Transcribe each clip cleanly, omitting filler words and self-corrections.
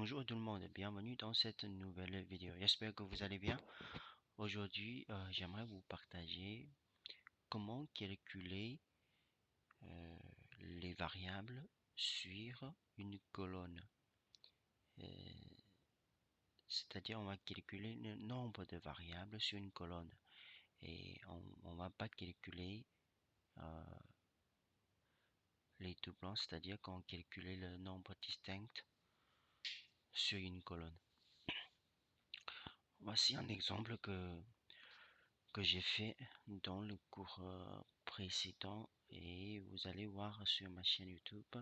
Bonjour tout le monde, bienvenue dans cette nouvelle vidéo. J'espère que vous allez bien. Aujourd'hui, j'aimerais vous partager comment calculer les variables sur une colonne. C'est-à-dire, on va calculer le nombre de variables sur une colonne. Et on va pas calculer les doublons, c'est-à-dire qu'on calcule le nombre distinct sur une colonne. Voici un exemple que j'ai fait dans le cours précédent et vous allez voir sur ma chaîne YouTube,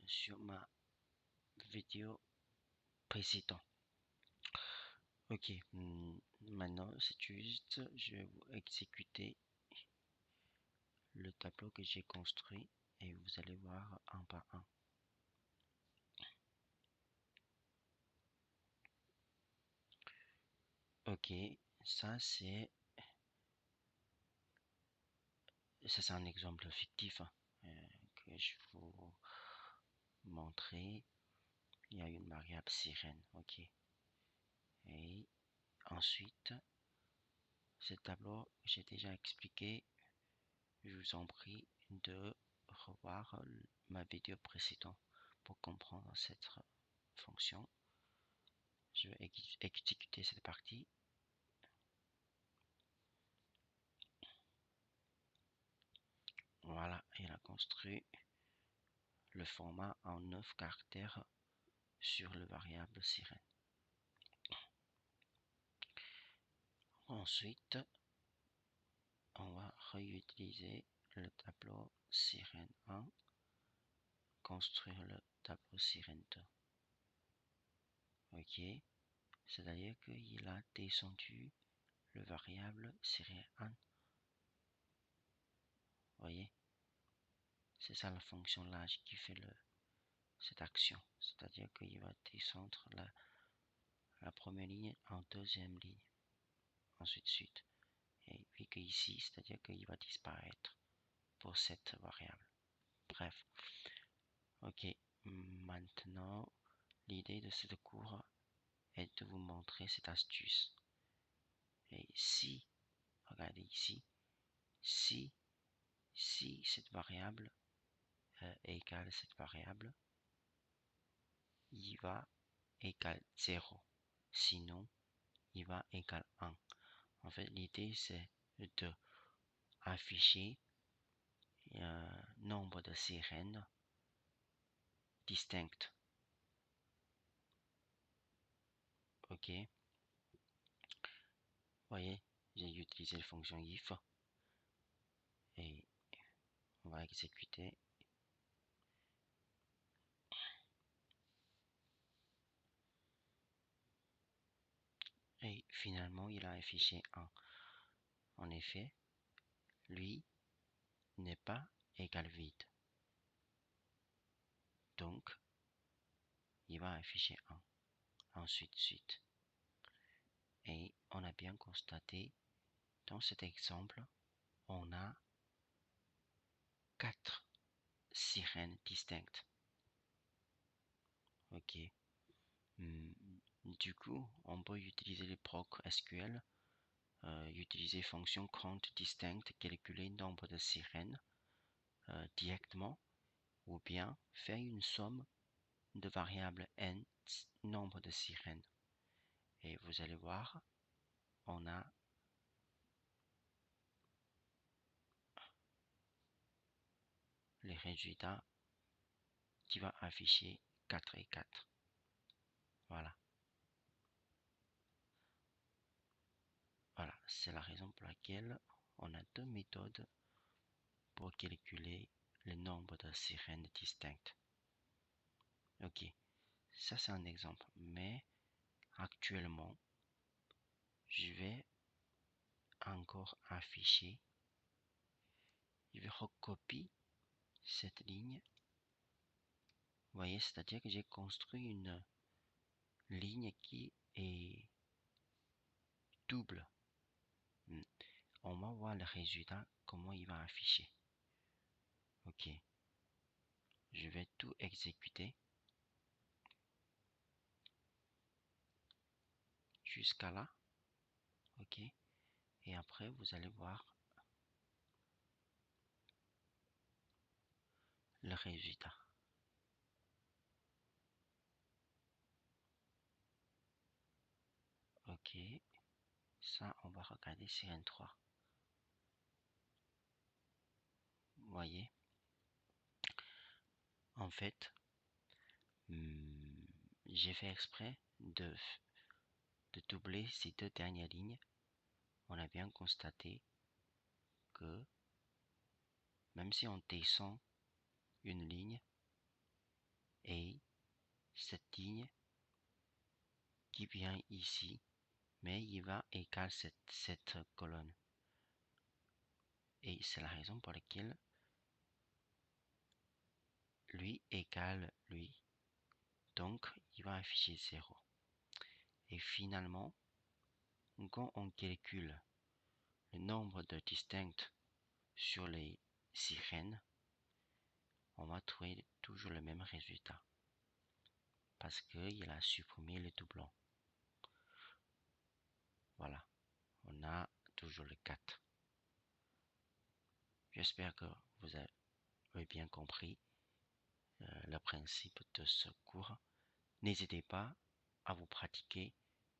sur ma vidéo précédente. Ok, maintenant c'est juste, je vais vous exécuter le tableau que j'ai construit et vous allez voir un par un. Ok, ça c'est un exemple fictif que je vous montrer. Il y a une variable sirène, ok. Et ensuite, ce tableau, j'ai déjà expliqué. Je vous en prie de revoir ma vidéo précédente pour comprendre cette fonction. Je vais exécuter cette partie. Voilà, il a construit le format en 9 caractères sur le variable sirène. Ensuite, on va réutiliser le tableau sirène 1, construire le tableau sirène 2. Ok, c'est-à-dire qu'il a descendu le variable sirène 1. Voyez, c'est ça la fonction large qui fait cette action. C'est-à-dire qu'il va descendre la première ligne en deuxième ligne, ainsi de suite. Et puis qu'ici, c'est-à-dire qu'il va disparaître pour cette variable. Bref. Ok, maintenant, l'idée de ce cours est de vous montrer cette astuce. Et si, regardez ici, si cette variable égale cette variable, il va égale 0. Sinon, il va égale 1. En fait, l'idée, c'est de afficher un nombre de sirènes distinctes. Ok. Voyez, j'ai utilisé la fonction if et on va exécuter. Et finalement, il a affiché 1. En effet, lui n'est pas égal vide. Donc, il va afficher 1. Ensuite, suite. Et on a bien constaté, dans cet exemple, on a 4 sirènes distinctes. Ok. Du coup, on peut utiliser le proc SQL, utiliser fonction count distinct, calculer le nombre de sirènes directement, ou bien faire une somme de variables n, nombre de sirènes. Et vous allez voir, on a les résultats qui va afficher 4 et 4. Voilà. Voilà, c'est la raison pour laquelle on a deux méthodes pour calculer le nombre de sirènes distinctes. Ok, ça c'est un exemple, mais actuellement, je vais encore afficher, je vais recopier cette ligne. Vous voyez, c'est-à-dire que j'ai construit une ligne qui est double. On va voir le résultat, comment il va afficher. Ok, je vais tout exécuter. jusqu'à là. OK. Et après, vous allez voir le résultat. OK. Ça, on va regarder sur N3. Vous voyez, en fait, j'ai fait exprès de doubler ces deux dernières lignes. On a bien constaté que même si on descend une ligne et cette ligne qui vient ici, mais il va égaler cette colonne. Et c'est la raison pour laquelle lui égale lui. Donc, il va afficher 0. Et finalement, quand on calcule le nombre de distincts sur les sirènes, on va trouver toujours le même résultat. Parce qu'il a supprimé les doublons. Voilà, on a toujours le 4. J'espère que vous avez bien compris le principe de ce cours. N'hésitez pas à vous pratiquer.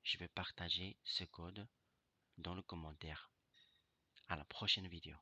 Je vais partager ce code dans le commentaire. À la prochaine vidéo.